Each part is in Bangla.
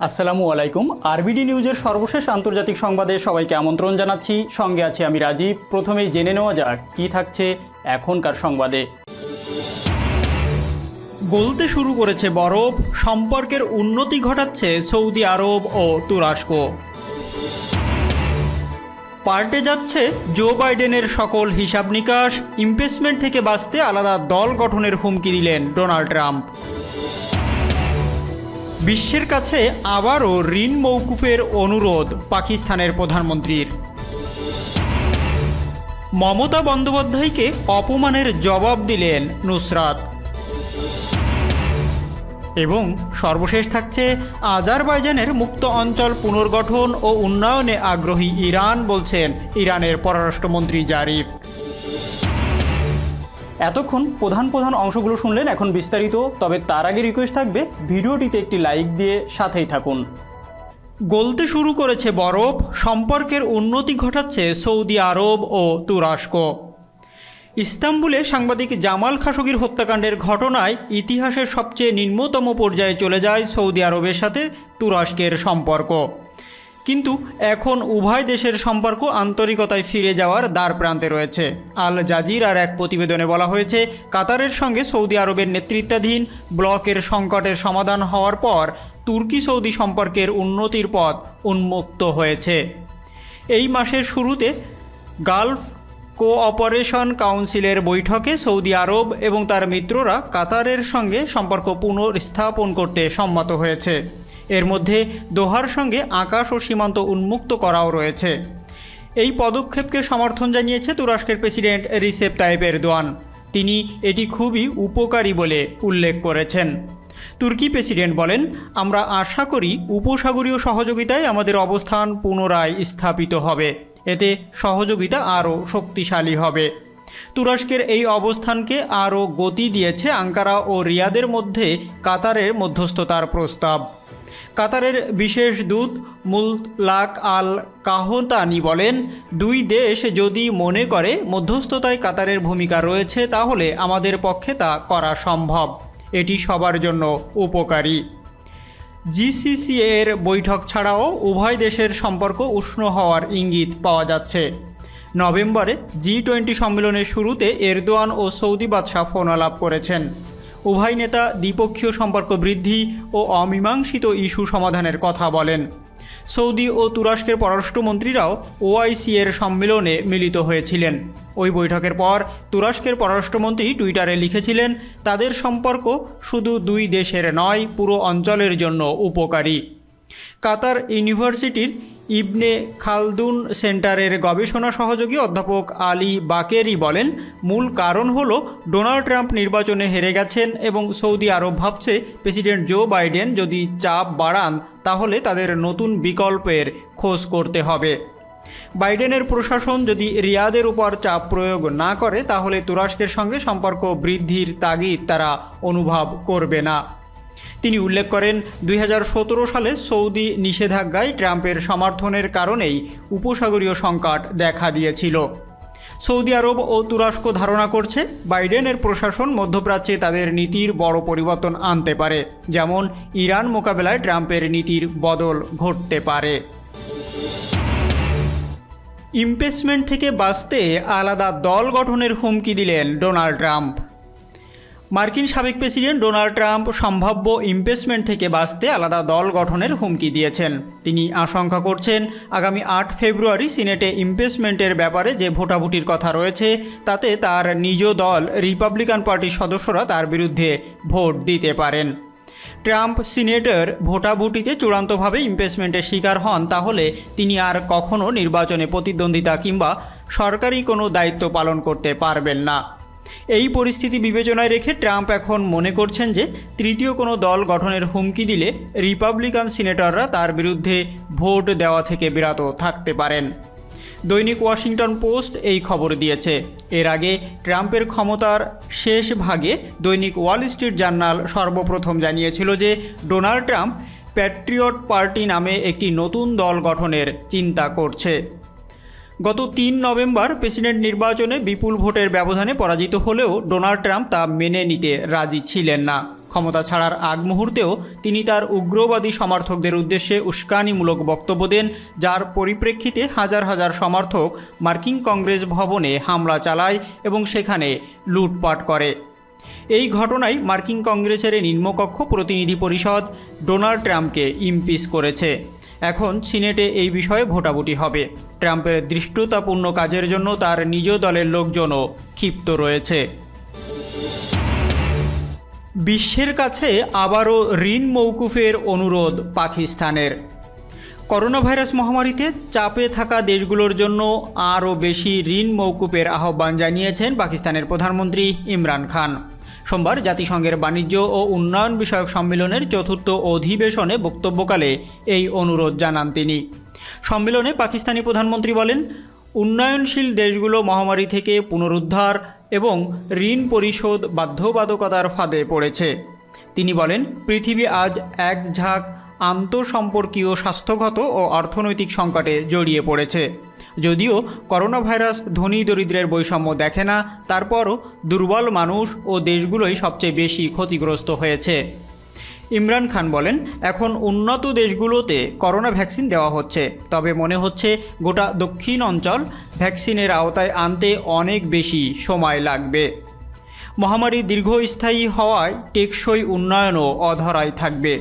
আসসালামু আলাইকুম। আরবিডি নিউজের সর্বশেষ আন্তর্জাতিক সংবাদে সবাইকে আমন্ত্রণ জানাচ্ছি। সঙ্গে আছি আমি রাজীব। প্রথমেই জেনে নেওয়া যাক কী থাকছে এখনকার সংবাদে। গলতে শুরু করেছে বরফ, সম্পর্কের উন্নতি ঘটাচ্ছে সৌদি আরব ও তুরস্ক। পাল্টে যাচ্ছে জো বাইডেনের সকল হিসাব নিকাশ, ইমপিচমেন্ট থেকে বাঁচতে আলাদা দল গঠনের হুমকি দিলেন ডোনাল্ড ট্রাম্প। বিশ্বের কাছে আবারও ঋণ মওকুফের অনুরোধ পাকিস্তানের প্রধানমন্ত্রীর। মমতা বন্দ্যোপাধ্যায়কে অপমানের জবাব দিলেন নুসরাত। এবং সর্বশেষ থাকছে আজারবাইজানের মুক্ত অঞ্চল পুনর্গঠন ও উন্নয়নে আগ্রহী ইরান, বলছেন ইরানের পররাষ্ট্রমন্ত্রী জারিফ। এতক্ষণ প্রধান অংশগুলো শুনলেন, এখন বিস্তারিত। তবে তার আগে রিকোয়েস্ট থাকবে ভিডিওটিতে একটি লাইক দিয়ে সাথেই থাকুন। গলতে শুরু করেছে বরফ, সম্পর্কের উন্নতি ঘটাচ্ছে সৌদি আরব ও তুরস্ক। ইস্তাম্বুলে সাংবাদিক জামাল খাশোগির হত্যাকাণ্ডের ঘটনায় ইতিহাসের সবচেয়ে নিম্নতম পর্যায়ে চলে যায় সৌদি আরবের সাথে তুরস্কের সম্পর্ক। কিন্তু এখন উভয় দেশের সম্পর্ক আন্তরিকতায় ফিরে যাওয়ার দ্বার প্রান্তে রয়েছে। আল জাজিরার এক প্রতিবেদনে বলা হয়েছে, কাতারের সঙ্গে সৌদি আরবের নেতৃত্বাধীন ব্লকের সংকটের সমাধান হওয়ার পর তুর্কি সৌদি সম্পর্কের উন্নতির পথ উন্মুক্ত হয়েছে। এই মাসের শুরুতে গালফ কোঅপারেশন কাউন্সিলের বৈঠকে সৌদি আরব এবং তার মিত্ররা কাতারের সঙ্গে সম্পর্ক পুনঃস্থাপন করতে সম্মত হয়েছে। এর মধ্যে দোহার সঙ্গে আকাশ ও সীমান্ত উন্মুক্ত করাও রয়েছে। এই পদক্ষেপকে সমর্থন জানিয়েছে তুরস্কের প্রেসিডেন্ট রিসেপ তাইপ এরদোয়ান। তিনি এটি খুবই উপকারী বলে উল্লেখ করেছেন। তুর্কি প্রেসিডেন্ট বলেন, আমরা আশা করি উপসাগরীয় সহযোগিতায় আমাদের অবস্থান পুনরায় স্থাপিত হবে। এতে সহযোগিতা আরও শক্তিশালী হবে। তুরস্কের এই অবস্থানকে আরও গতি দিয়েছে আঙ্কারা ও রিয়াদের মধ্যে কাতারের মধ্যস্থতার প্রস্তাব। কাতারের বিশেষ দূত মুতলাক আল কাহতানি বলেন, দুই দেশ যদি মনে করে মধ্যস্থতায় কাতারের ভূমিকা রয়েছে, তাহলে আমাদের পক্ষে তা করা সম্ভব। এটি সবার জন্য উপকারী। জিসিসি এর বৈঠক ছাড়াও উভয় দেশের সম্পর্ক উষ্ণ হওয়ার ইঙ্গিত পাওয়া যাচ্ছে। নভেম্বরে G20 সম্মেলনের শুরুতে এরদোয়ান ও সৌদি বাদশাহ ফোন আলাপ করেছেন। উভয় নেতা দ্বিপক্ষীয় সম্পর্ক বৃদ্ধি ও অমীমাংসিত ইস্যু সমাধানের কথা বলেন। সৌদি ও তুরস্কের পররাষ্ট্রমন্ত্রীরাও ওআইসি এর সম্মেলনে মিলিত হয়েছিলেন। ওই বৈঠকের পর তুরস্কের পররাষ্ট্রমন্ত্রী টুইটারে লিখেছিলেন, তাদের সম্পর্ক শুধু দুই দেশের নয়, পুরো অঞ্চলের জন্য উপকারী। কাতার ইউনিভার্সিটির ইবনে খালদুন সেন্টারের গবেষণা সহযোগী অধ্যাপক আলী বাকেরি বলেন, মূল কারণ হল ডোনাল্ড ট্রাম্প নির্বাচনে হেরে গেছেন এবং সৌদি আরব ভাবছে প্রেসিডেন্ট জো বাইডেন যদি চাপ বাড়ান তাহলে তাদের নতুন বিকল্পের খোঁজ করতে হবে। বাইডেনের প্রশাসন যদি রিয়াদের উপর চাপ প্রয়োগ না করে তাহলে তুরস্কের সঙ্গে সম্পর্ক বৃদ্ধির তাগিদ তারা অনুভব করবে না। তিনি উল্লেখ করেন, 2017 সালে সৌদি নিষেধাজ্ঞায় ট্রাম্পের সমর্থনের কারণেই উপসাগরীয় সংকট দেখা দিয়েছিল। সৌদি আরব ও তুরস্ক ধারণা করছে বাইডেনের প্রশাসন মধ্যপ্রাচ্যে তাদের নীতির বড় পরিবর্তন আনতে পারে, যেমন ইরান মোকাবেলায় ট্রাম্পের নীতির বদল ঘটতে পারে। ইমপিচমেন্ট থেকে বাঁচতে আলাদা দল গঠনের হুমকি দিলেন ডোনাল্ড ট্রাম্প। মার্কিন সাবেক প্রেসিডেন্ট ডোনাল্ড ট্রাম্প সম্ভাব্য ইমপিচমেন্ট থেকে বাঁচতে আলাদা দল গঠনের হুমকি দিয়েছেন। তিনি আশঙ্কা করছেন, আগামী 8 ফেব্রুয়ারি সিনেটে ইমপিচমেন্টের ব্যাপারে যে ভোটাভুটির কথা রয়েছে তাতে তার নিজ দল রিপাবলিকান পার্টির সদস্যরা তার বিরুদ্ধে ভোট দিতে পারেন। ট্রাম্প সিনেটের ভোটাভুটিতে চূড়ান্তভাবে ইমপিচমেন্টের শিকার হন তাহলে তিনি আর কখনও নির্বাচনে প্রতিদ্বন্দ্বিতা কিংবা সরকারি কোনো দায়িত্ব পালন করতে পারবেন না। এই পরিস্থিতি বিবেচনায় রেখে ট্রাম্প এখন মনে করছেন যে তৃতীয় কোনো দল গঠনের হুমকি দিলে রিপাবলিকান সিনেটররা তার বিরুদ্ধে ভোট দেওয়া থেকে বিরত থাকতে পারেন। দৈনিক ওয়াশিংটন পোস্ট এই খবর দিয়েছে। এর আগে ট্রাম্পের ক্ষমতার শেষ ভাগে দৈনিক ওয়াল স্ট্রিট জার্নাল সর্বপ্রথম জানিয়েছিল যে ডোনাল্ড ট্রাম্প প্যাট্রিয়ট পার্টি নামে একটি নতুন দল গঠনের চিন্তা করছে। গত 3 নভেম্বর প্রেসিডেন্ট নির্বাচনে বিপুল ভোটের ব্যবধানে পরাজিত হলেও ডোনাল্ড ট্রাম্প তা মেনে নিতে রাজি ছিলেন না। ক্ষমতা ছাড়ার আগ মুহূর্তেও তিনি তার উগ্রবাদী সমর্থকদের উদ্দেশ্যে উস্কানিমূলক বক্তব্য দেন, যার পরিপ্রেক্ষিতে হাজার হাজার সমর্থক মার্কিন কংগ্রেস ভবনে হামলা চালায় এবং সেখানে লুটপাট করে। এই ঘটনায় মার্কিন কংগ্রেসের নিম্নকক্ষ প্রতিনিধি পরিষদ ডোনাল্ড ট্রাম্পকে ইমপিচ করেছে। এখন সিনেটে এই বিষয়ে ভোটাভুটি হবে। ট্রাম্পের ধৃষ্টতাপূর্ণ কাজের জন্য তার নিজ দলের লোকজনও ক্ষিপ্ত রয়েছে। বিশ্বের কাছে আবারও ঋণ মওকুফের অনুরোধ পাকিস্তানের। করোনা ভাইরাস মহামারীতে চাপে থাকা দেশগুলোর জন্য আরও বেশি ঋণ মওকুফের আহ্বান জানিয়েছেন পাকিস্তানের প্রধানমন্ত্রী ইমরান খান। সোমবার জাতিসংঘের বাণিজ্য ও উন্নয়ন বিষয়ক সম্মেলনের চতুর্থ অধিবেশনে বক্তব্যকালে এই অনুরোধ জানান তিনি। সম্মেলনে পাকিস্তানি প্রধানমন্ত্রী বলেন, উন্নয়নশীল দেশগুলো মহামারী থেকে পুনরুদ্ধার এবং ঋণ পরিশোধ বাধ্যবাধকতার ফাঁদে পড়েছে। তিনি বলেন, পৃথিবী আজ এক ঝাঁক আন্তঃসম্পর্কীয় স্বাস্থ্যগত ও অর্থনৈতিক সংকটে জড়িয়ে পড়েছে। যদিও করোনা ভাইরাস ধনী দরিদ্রের বৈষম্য দেখে না, তারপরও দুর্বল মানুষ ও দেশগুলোই সবচেয়ে বেশি ক্ষতিগ্রস্ত হয়েছে। ইমরান খান বলেন, এখন উন্নত দেশগুলোতে করোনা ভ্যাকসিন দেওয়া হচ্ছে, তবে মনে হচ্ছে গোটা দক্ষিণ অঞ্চল ভ্যাকসিনের আওতায় আনতে অনেক বেশি সময় লাগবে। মহামারী দীর্ঘস্থায়ী হওয়ায় টেকসই উন্নয়নও অধরাই থাকবে।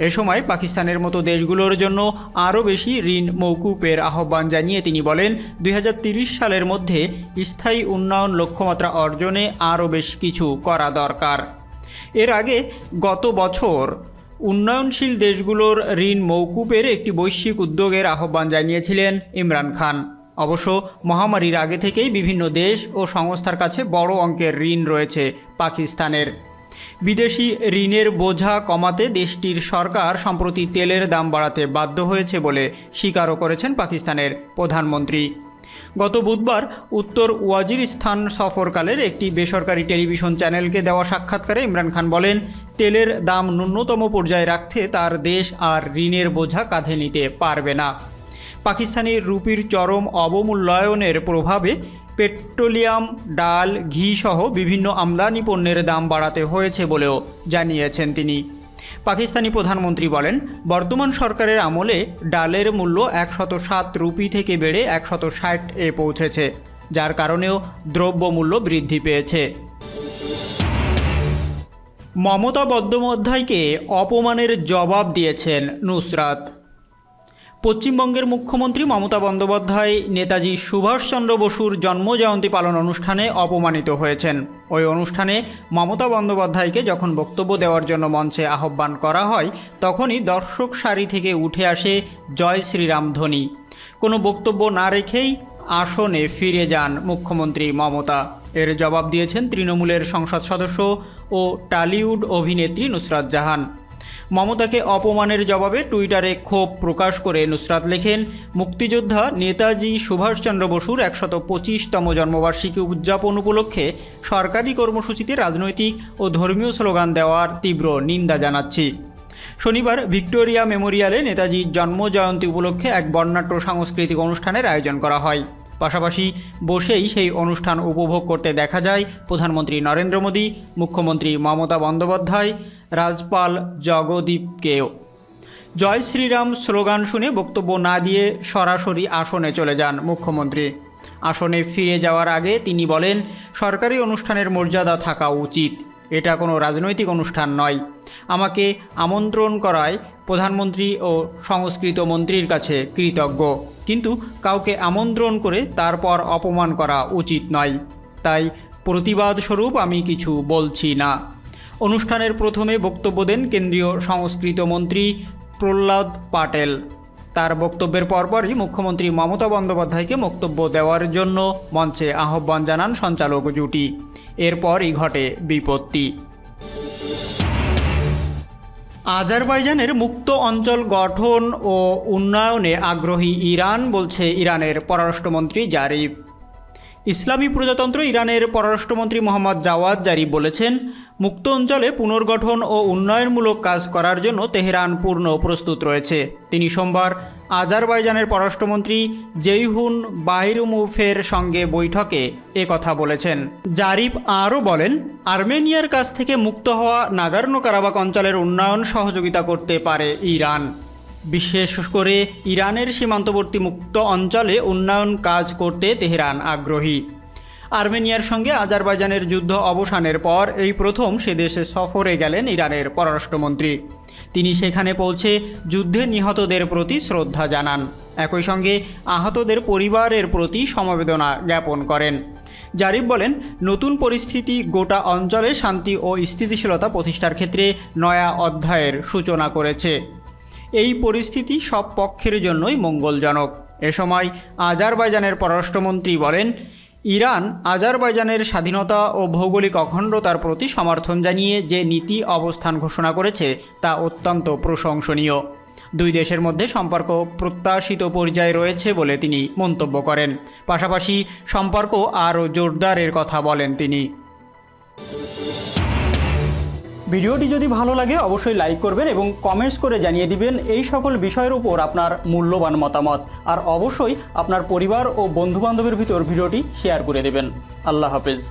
এ সময় পাকিস্তানের মতো দেশগুলোর জন্য আরও বেশি ঋণ মওকুফের আহ্বান জানিয়ে তিনি বলেন, 2030 সালের মধ্যে স্থায়ী উন্নয়ন লক্ষ্যমাত্রা অর্জনে আরও বেশ কিছু করা দরকার। এর আগে গত বছর উন্নয়নশীল দেশগুলোর ঋণ মওকুফের একটি বৈশ্বিক উদ্যোগের আহ্বান জানিয়েছিলেন ইমরান খান। অবশ্য মহামারীর আগে থেকেই বিভিন্ন দেশ ও সংস্থার কাছে বড় অঙ্কের ঋণ রয়েছে পাকিস্তানের। বিদেশি ঋণের বোঝা কমাতে দেশটির সরকার সম্প্রতি তেলের দাম বাড়াতে বাধ্য হয়েছে বলে স্বীকারও করেছেন পাকিস্তানের প্রধানমন্ত্রী। গত বুধবার উত্তর ওয়াজিরিস্তান সফরকালের একটি বেসরকারি টেলিভিশন চ্যানেলকে দেওয়া সাক্ষাৎকারে ইমরান খান বলেন, তেলের দাম ন্যূনতম পর্যায়ে রাখতে তার দেশ আর ঋণের বোঝা কাঁধে নিতে পারবে না। পাকিস্তানি রুপির চরম অবমূল্যায়নের প্রভাবে পেট্রোলিয়াম, ডাল, ঘি সহ বিভিন্ন আমদানি পণ্যের দাম বাড়াতে হয়েছে বলেও জানিয়েছেন তিনি। পাকিস্তানি প্রধানমন্ত্রী বলেন, বর্তমান সরকারের আমলে ডালের মূল্য 107 রুপি থেকে বেড়ে 160 পৌঁছেছে, যার কারণেও দ্রব্যমূল্য বৃদ্ধি পেয়েছে। মমতা বন্দ্যোপাধ্যায়কে অপমানের জবাব দিয়েছেন নুসরাত। পশ্চিমবঙ্গের মুখ্যমন্ত্রী মমতা বন্দ্যোপাধ্যায় নেতাজি সুভাষচন্দ্র বসুর জন্মজয়ন্তী পালন অনুষ্ঠানে অপমানিত হয়েছেন। ওই অনুষ্ঠানে মমতা বন্দ্যোপাধ্যায়কে যখন বক্তব্য দেওয়ার জন্য মঞ্চে আহ্বান করা হয়, তখনই দর্শক সারি থেকে উঠে আসে জয় শ্রীরাম ধ্বনি। কোনো বক্তব্য না রেখেই আসনে ফিরে যান মুখ্যমন্ত্রী মমতা। এর জবাব দিয়েছেন তৃণমূলের সংসদ সদস্য ও টলিউড অভিনেত্রী নুসরাত জাহান। মমতাকে অপমানের জবাবে টুইটারে ক্ষোভ প্রকাশ করে নুসরাত লেখেন, মুক্তিযোদ্ধা নেতাজি সুভাষচন্দ্র বসুর 125তম জন্মবার্ষিকী উদযাপন উপলক্ষে সরকারি কর্মসূচিতে রাজনৈতিক ও ধর্মীয় স্লোগান দেওয়ার তীব্র নিন্দা জানাচ্ছি। শনিবার ভিক্টোরিয়া মেমোরিয়ালে নেতাজির জন্মজয়ন্তী উপলক্ষে এক বর্ণাঢ্য সাংস্কৃতিক অনুষ্ঠানের আয়োজন করা হয়। পাশাপাশি বসেই সেই অনুষ্ঠান উপভোগ করতে দেখা যায় প্রধানমন্ত্রী নরেন্দ্র মোদী, মুখ্যমন্ত্রী মমতা বন্দ্যোপাধ্যায়, রাজ্যপাল জগদীপকেও। জয় শ্রীরাম স্লোগান শুনে বক্তব্য না দিয়ে সরাসরি আসনে চলে যান মুখ্যমন্ত্রী। আসনে ফিরে যাওয়ার আগে তিনি বলেন, সরকারি অনুষ্ঠানের মর্যাদা থাকা উচিত, এটা কোনো রাজনৈতিক অনুষ্ঠান নয়। আমাকে আমন্ত্রণ করায় প্রধানমন্ত্রী ও সংস্কৃত মন্ত্রীর কাছে কৃতজ্ঞ, কিন্তু কাউকে আমন্ত্রণ করে তারপর অপমান করা উচিত নয়, তাই প্রতিবাদ স্বরূপ আমি কিছু বলছি না। অনুষ্ঠানের প্রথমে বক্তব্য দেন কেন্দ্রীয় সংস্কৃত মন্ত্রী প্রহ্লাদ প্যাটেল। তার বক্তব্যের পরপরই মুখ্যমন্ত্রী মমতা বন্দ্যোপাধ্যায়কে বক্তব্য দেওয়ার জন্য মঞ্চে আহ্বান জানান সঞ্চালক জুটি। এরপরই ঘটে বিপত্তি। আজারবাইজানের মুক্ত অঞ্চল গঠন ও উন্নয়নে আগ্রহী ইরান, বলছে ইরানের পররাষ্ট্রমন্ত্রী জারিফ। ইসলামী প্রজাতন্ত্র ইরানের পররাষ্ট্রমন্ত্রী মোহাম্মদ জাওয়াদ জারিফ বলেছেন, মুক্ত অঞ্চলে পুনর্গঠন ও উন্নয়নমূলক কাজ করার জন্য তেহরান পূর্ণ প্রস্তুত রয়েছে। তিনি সোমবার আজারবাইজানের পররাষ্ট্রমন্ত্রী জেইহুন বাহিরুমুফের সঙ্গে বৈঠকে কথা বলেছেন। জারিফ আরও বলেন, আর্মেনিয়ার কাছ থেকে মুক্ত হওয়া নাগোর্নো কারাবাখ অঞ্চলের উন্নয়ন সহযোগিতা করতে পারে ইরান। বিশেষ করে ইরানের সীমান্তবর্তী মুক্ত অঞ্চলে উন্নয়ন কাজ করতে তেহরান আগ্রহী। আর্মেনিয়ার সঙ্গে আজারবাইজানের যুদ্ধ অবসানের পর এই প্রথম সে দেশে সফরে গেলেন ইরানের পররাষ্ট্রমন্ত্রী। তিনি সেখানে পৌঁছে যুদ্ধে নিহতদের প্রতি শ্রদ্ধা জানান, একই সঙ্গে আহতদের পরিবারের প্রতি সমবেদনা জ্ঞাপন করেন। জারিফ বলেন, নতুন পরিস্থিতি গোটা অঞ্চলে শান্তি ও স্থিতিশীলতা প্রতিষ্ঠার ক্ষেত্রে নয়া অধ্যায়ের সূচনা করেছে। এই পরিস্থিতি সব পক্ষের জন্যই মঙ্গলজনক। এ সময় আজারবাইজানের পররাষ্ট্রমন্ত্রী বলেন, ইরান আজারবাইজানের স্বাধীনতা ও ভৌগোলিক অখণ্ডতার প্রতি সমর্থন জানিয়ে যে নীতি অবস্থান ঘোষণা করেছে তা অত্যন্ত প্রশংসনীয়। দুই দেশের মধ্যে সম্পর্ক প্রত্যাশিত পর্যায়ে রয়েছে বলে তিনি মন্তব্য করেন। পাশাপাশি সম্পর্ক আরও জোরদারের কথা বলেন তিনি। ভিডিওটি যদি ভালো লাগে অবশ্যই লাইক করবেন এবং কমেন্টস করে জানিয়ে দিবেন এই সকল বিষয়ের উপর আপনার মূল্যবান মতামত। আর অবশ্যই আপনার পরিবার ও বন্ধুবান্ধবের ভিতর ভিডিওটি শেয়ার করে দেবেন। আল্লাহ হাফেজ।